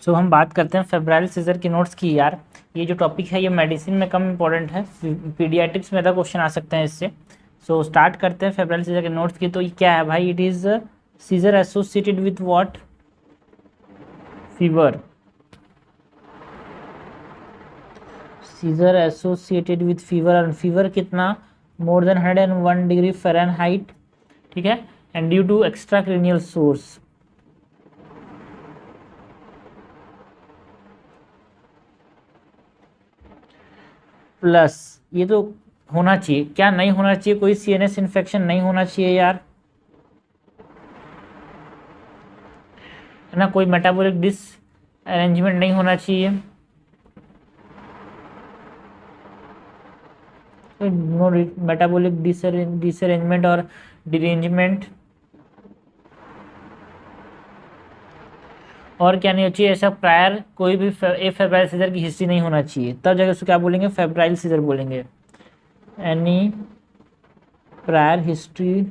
सो हम बात करते हैं फेब्राइल सीजर की नोट्स की। यार ये जो टॉपिक है ये मेडिसिन में कम इम्पोर्टेंट है, पीडियाट्रिक्स में ज़्यादा क्वेश्चन आ सकते हैं इससे। सो स्टार्ट करते हैं फेब्राइल सीजर के नोट्स की। तो ये क्या है भाई? It is seizure associated with what? Fever. Seizure associated with fever, और फीवर कितना? मोर देन 101 डिग्री फ़ारेनहाइट, ठीक है। And due to extra cranial source. Plus ये तो होना चाहिए, क्या नहीं होना चाहिए? कोई सीएनएस इन्फेक्शन नहीं होना चाहिए यार, है ना। कोई मेटाबॉलिक डिस अरेंजमेंट नहीं होना चाहिए, नो मेटाबॉलिक डिसअरेंजमेंट और डिरेंजमेंट। और क्या नहीं होना चाहिए? ऐसा प्रायर कोई भी फेब्राइल सीजर की हिस्ट्री नहीं होना चाहिए, तब जाकर उसको क्या बोलेंगे? फेब्राइल सीजर बोलेंगे। Any prior history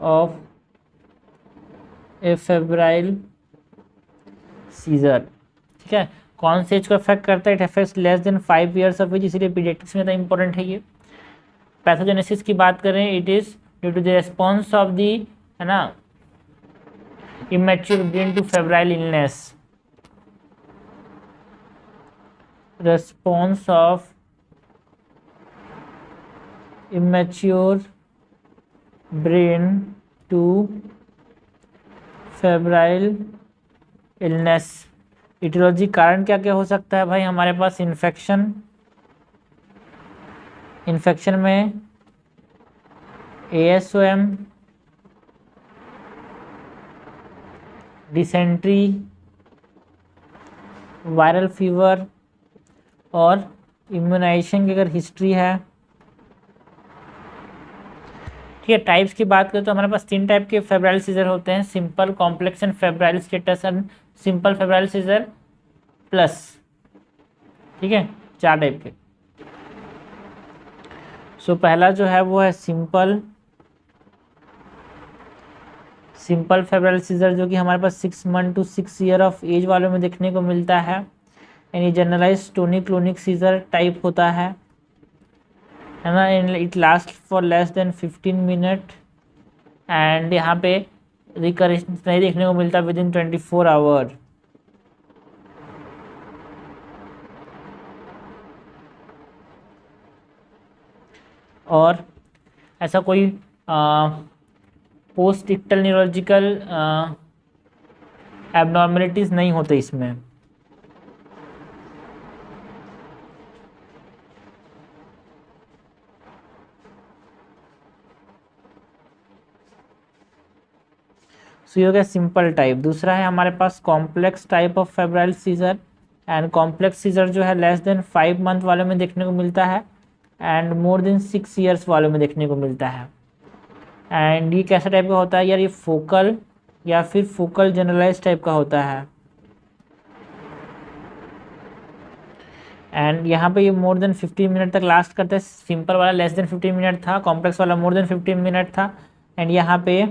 of a febrile seizure, ठीक है। कौन से एज को अफेक्ट करता है? It affects less than 5 years of age, इसीलिए पीडियाट्रिक्स में ज़्यादा इंपॉर्टेंट है ये। पैथोजेनेसिस की बात करें, it is due to the response of the, है ना, immature brain to febrile illness, response of immature brain to febrile illness। Aetiology कारण क्या क्या हो सकता है भाई हमारे पास? इन्फेक्शन में ASOM, डिसेंट्री, वायरल फीवर, और इम्यूनाइजेशन की अगर हिस्ट्री है, ठीक है। टाइप्स की बात करें तो हमारे पास 3 टाइप के फेब्राइल सीजर होते हैं: simple, complex and febrile status and simple febrile seizure plus, ठीक है। 4 टाइप के। सो पहला जो है वो है सिंपल फेब्राइल सीजर, जो कि हमारे पास 6 month to 6 year of age वालों में देखने को मिलता है। यानी generalise tonic clonic seizure type होता है ना। It last for less than 15 minute and यहाँ पे रिकरेंस नहीं देखने को मिलता विद इन 24 आवर। और ऐसा कोई पोस्ट इक्टल न्यूरोलॉजिकल एबनॉर्मलिटीज़ नहीं होते इसमें। सो ये हो गया सिंपल टाइप। दूसरा है हमारे पास complex type of febrile seizure, and complex seizure जो है लेस देन 5 मंथ वालों में देखने को मिलता है एंड मोर देन 6 ईयर्स वालों में देखने को मिलता है। एंड ये कैसा टाइप का होता है यार? ये फोकल या फिर फोकल जनरलाइज टाइप का होता है। एंड यहाँ पे ये मोर देन 15 मिनट तक लास्ट करता है। सिंपल वाला लेस देन 15 मिनट था, कॉम्प्लेक्स वाला मोर देन 15 मिनट था। एंड यहाँ पे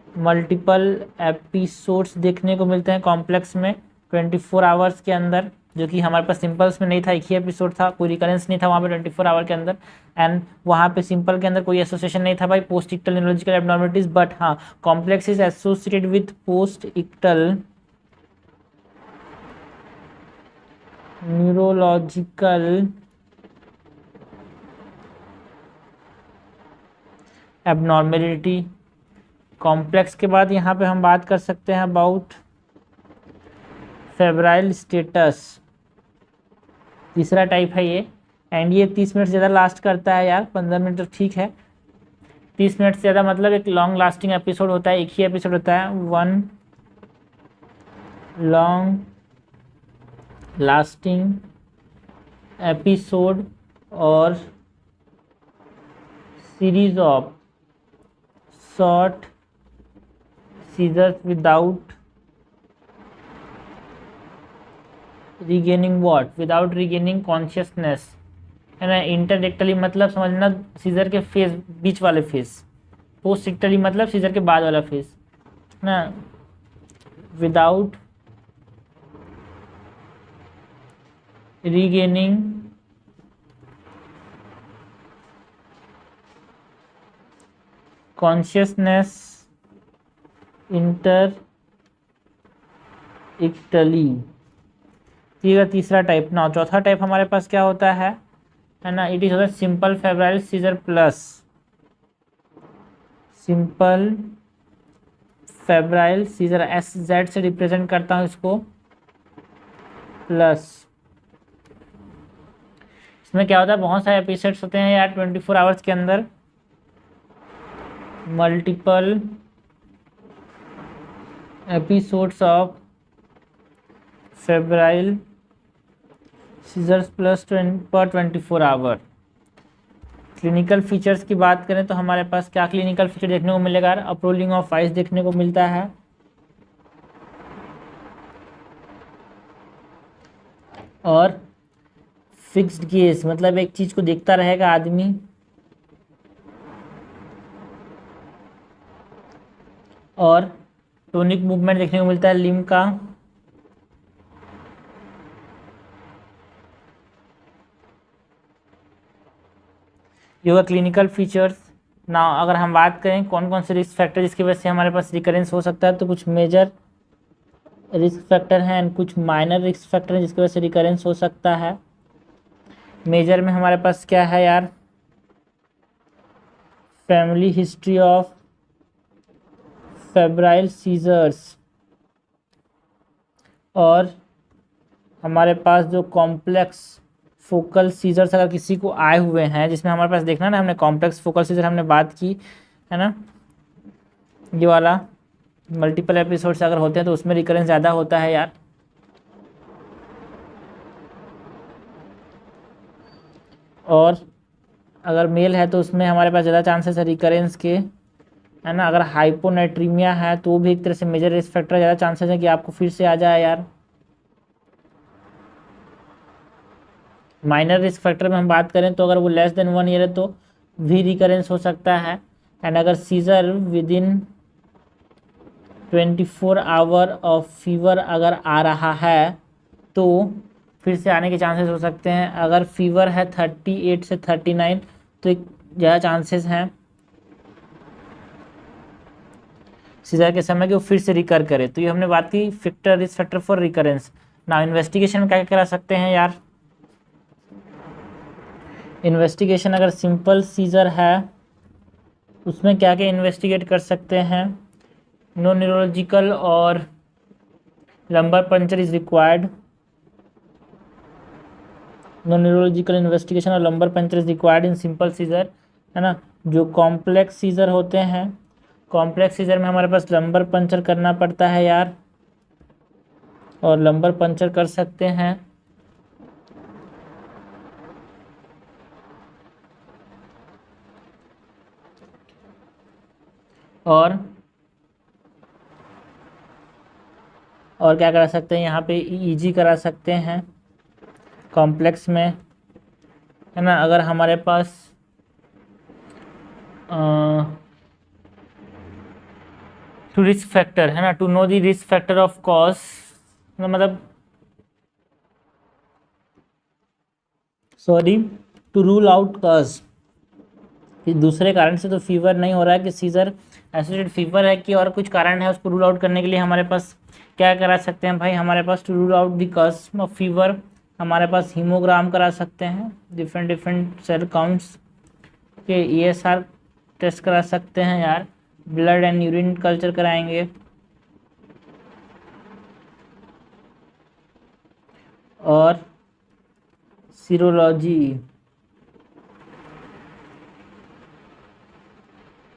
मल्टीपल एपिसोड्स देखने को मिलते हैं कॉम्प्लेक्स में 24 आवर्स के अंदर, जो कि हमारे पास सिंपल्स में नहीं था। एक ही एपिसोड था, कोई रिकरेंस नहीं था वहाँ पे 24 आवर के अंदर। एंड वहाँ पे सिंपल के अंदर कोई एसोसिएशन नहीं था भाई post ictal neurological abnormalities, but हाँ complex is associated with post ictal neurological abnormality. Complex के बाद यहाँ पे हम बात कर सकते हैं अबाउट फेब्राइल स्टेटस, तीसरा टाइप है ये। एंड ये 30 मिनट ज़्यादा लास्ट करता है यार, 15 मिनट तो ठीक है, 30 मिनट से ज़्यादा मतलब एक लॉन्ग लास्टिंग एपिसोड होता है, एक ही एपिसोड होता है, वन लॉन्ग लास्टिंग एपिसोड और series of short seizures without regaining what? Without regaining consciousness, है ना। इंटरडिक्टली मतलब समझना सीजर के फेज, बीच वाले फेज। पोस्ट डिक्टली मतलब सीजर के बाद वाला फेज, ना। Without regaining consciousness interictally. ये तीसरा टाइप ना। चौथा टाइप हमारे पास क्या होता है ना, इट इज होता है simple febrile seizure plus. Simple febrile seizure, S Z से रिप्रेजेंट करता हूँ इसको, प्लस। इसमें क्या होता है, बहुत सारे एपिसोड्स होते हैं यार 24 आवर्स के अंदर, multiple episodes of febrile seizures plus पर 24 आवर। क्लिनिकल फीचर्स की बात करें तो हमारे पास क्या क्लिनिकल फीचर देखने को मिलेगा, अपरोलिंग ऑफ आइस देखने को मिलता है, और फिक्स्ड गेज, मतलब एक चीज को देखता रहेगा आदमी, और टोनिक मूवमेंट देखने को मिलता है लिम्ब का, ये होगा क्लिनिकल फीचर्स ना। अगर हम बात करें कौन कौन से रिस्क फैक्टर जिसकी वजह से हमारे पास रिकरेंस हो सकता है, तो कुछ मेजर रिस्क फैक्टर हैं एंड कुछ माइनर रिस्क फैक्टर हैं जिसकी वजह से रिकरेंस हो सकता है। मेजर में हमारे पास क्या है यार, family history of febrile seizures, और हमारे पास जो कॉम्प्लेक्स फोकल सीजर्स अगर किसी को आए हुए हैं, जिसमें हमारे पास देखना ना, हमने कॉम्प्लेक्स फोकल सीजर हमने बात की है ना, ये वाला मल्टीपल एपिसोड्स अगर होते हैं तो उसमें रिकरेंस ज़्यादा होता है यार। और अगर मेल है तो उसमें हमारे पास ज़्यादा चांसेस है रिकरेंस के, है ना। अगर हाइपोनाइट्रीमिया है तो वो भी एक तरह से मेजर रिस्क फैक्टर, ज़्यादा चांसेस है कि आपको फिर से आ जाए यार। माइनर रिस्क फैक्टर में हम बात करें तो अगर वो लेस देन 1 ईयर है तो भी रिकरेंस हो सकता है। एंड अगर seizure within 24 hour of fever अगर आ रहा है तो फिर से आने के चांसेस हो सकते हैं। अगर फीवर है 38 से 39 तो एक ज़्यादा चांसेस हैं सीजर के समय कि वो फिर से रिकर करे। तो ये हमने बात की factor, risk factor for recurrence. ना इन्वेस्टिगेशन में क्या क्या करा सकते हैं यार, इन्वेस्टिगेशन अगर सिंपल सीजर है उसमें क्या क्या इन्वेस्टिगेट कर सकते हैं, नो न्यूरोलॉजिकल और lumbar puncture is required, no neurological investigation और lumbar puncture is required in simple seizure, है ना। जो कॉम्प्लेक्स सीजर होते हैं, कॉम्प्लेक्स सीजर में हमारे पास लंबर पंचर करना पड़ता है यार, और लंबर पंचर कर सकते हैं। और क्या करा सकते हैं यहाँ पे, ईईजी करा सकते हैं कॉम्प्लेक्स में, है ना। अगर हमारे पास टू रिस्क फैक्टर है ना, to know the risk factor of cause, मतलब sorry, to rule out cause, दूसरे कारण से तो फीवर नहीं हो रहा है कि सीजर एसोसिएटेड फीवर है कि और कुछ कारण है, उसको रूल आउट करने के लिए हमारे पास क्या करा सकते हैं भाई, हमारे पास to rule out the cause of fever हमारे पास हीमोग्राम करा सकते हैं, डिफरेंट सेल काउंट्स के ESR टेस्ट करा सकते हैं यार, ब्लड एंड यूरिन कल्चर कराएंगे, और सीरोलॉजी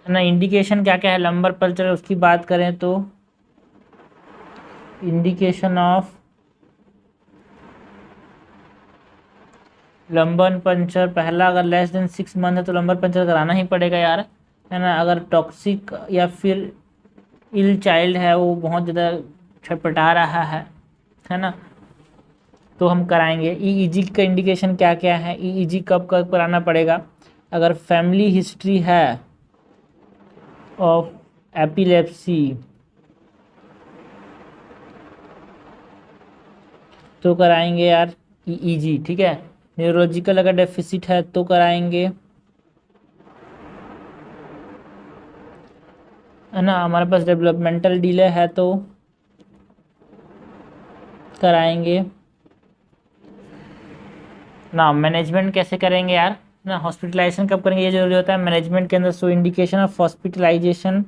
ना। इंडिकेशन क्या क्या है लंबर पंचर उसकी बात करें तो, इंडिकेशन ऑफ लंबर पंचर पहला, अगर लेस देन 6 मंथ है तो लंबर पंचर कराना ही पड़ेगा यार, है ना। अगर टॉक्सिक या फिर इल चाइल्ड है, वो बहुत ज़्यादा छटपटा रहा है ना, तो हम कराएंगे। EEG का इंडिकेशन क्या क्या है, EEG कब कब कराना पड़ेगा, अगर फैमिली हिस्ट्री है ऑफ एपिलेप्सी तो कराएंगे यार ईईजी, ठीक है। न्यूरोलॉजिकल अगर डेफिसिट है तो कराएंगे, है ना। हमारे पास डेवलपमेंटल डिले है तो कराएंगे ना। मैनेजमेंट कैसे करेंगे यार ना, हॉस्पिटलाइजेशन कब करेंगे ये जरूरी होता है मैनेजमेंट के अंदर। सो इंडिकेशन ऑफ हॉस्पिटलाइजेशन,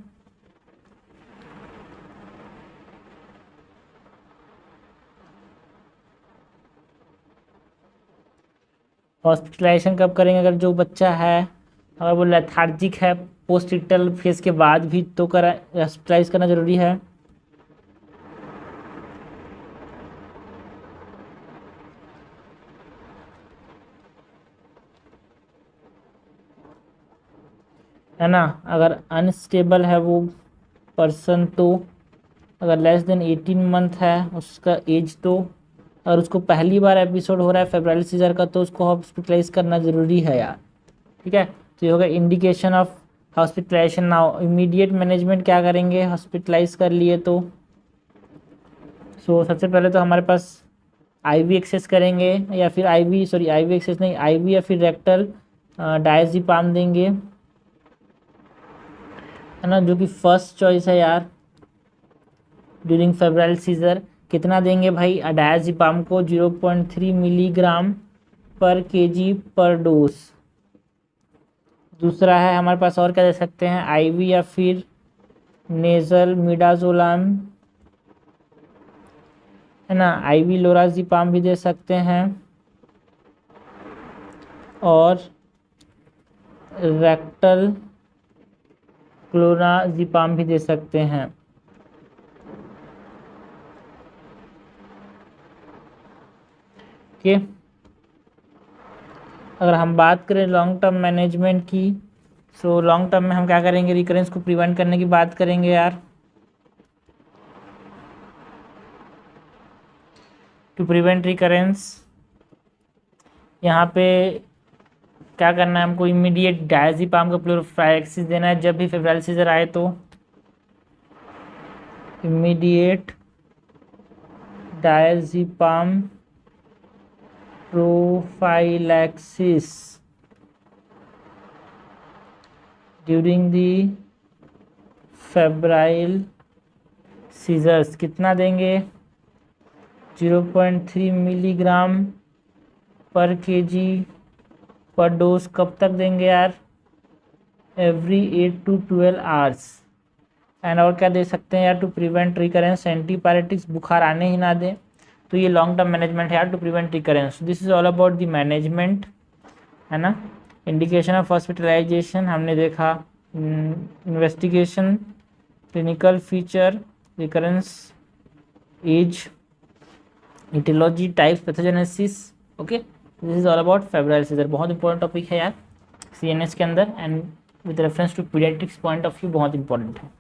हॉस्पिटलाइजेशन कब करेंगे अगर जो बच्चा है अगर वो लेथार्जिक है पोस्टिटल फेज के बाद भी तो करा हॉस्पिटलाइज करना जरूरी है ना। अगर अनस्टेबल है वो पर्सन तो अगर लेस देन 18 मंथ है उसका एज तो, और उसको पहली बार एपिसोड हो रहा है फेब्रुअरी सीजर का तो उसको हॉस्पिटलाइज करना ज़रूरी है यार, ठीक है। तो ये होगा indication of hospitalisation. Now immediate management क्या करेंगे हॉस्पिटलाइज कर लिए तो। सो सबसे पहले तो हमारे पास आईवी एक्सेस करेंगे या फिर आईवी एक्सेस नहीं, आईवी या फिर रेक्टल डायज़ेपाम देंगे, है ना, जो कि फर्स्ट चॉइस है यार ड्यूरिंग फेब्रुअरी सीजर। कितना देंगे भाई डायज़ेपाम को 0.3 मिलीग्राम पर केजी पर डोज। दूसरा है हमारे पास और क्या दे सकते हैं, आईवी या फिर नेजल मिडाजोलाम, है ना। आईवी लोराज़ेपाम भी दे सकते हैं और रेक्टल क्लोराज़ेपाम भी दे सकते हैं। ओके, अगर हम बात करें लॉन्ग टर्म मैनेजमेंट की, सो लॉन्ग टर्म में हम क्या करेंगे, रिकरेंस को प्रिवेंट करने की बात करेंगे यार। टू प्रिवेंट रिकरेंस यहाँ पे क्या करना है हमको, इमीडिएट डायज़ेपाम का प्रोफिलैक्सिस देना है जब भी फेब्रुअरी सीजर आए तो। Immediate diazepam prophylaxis during the febrile seizures. कितना देंगे 0.3 मिलीग्राम पर केजी पर डोज। कब तक देंगे यार, एवरी 8 to 12 आवर्स। एंड और क्या दे सकते हैं यार, टू प्रिवेंट रिकरेंस एंटीपायरेटिक्स, बुखार आने ही ना दें। तो ये लॉन्ग टर्म मैनेजमेंट है यार to prevent recurrence. This is all about the management, है ना। इंडिकेशन ऑफ हॉस्पिटलाइजेशन हमने देखा, investigation, clinical feature, recurrence, age, aetiology, types, pathogenesis. Okay, this is all about febrile seizure. बहुत इंपॉर्टेंट टॉपिक है यार CNS के अंदर and with reference to paediatrics point of view बहुत इंपॉर्टेंट है।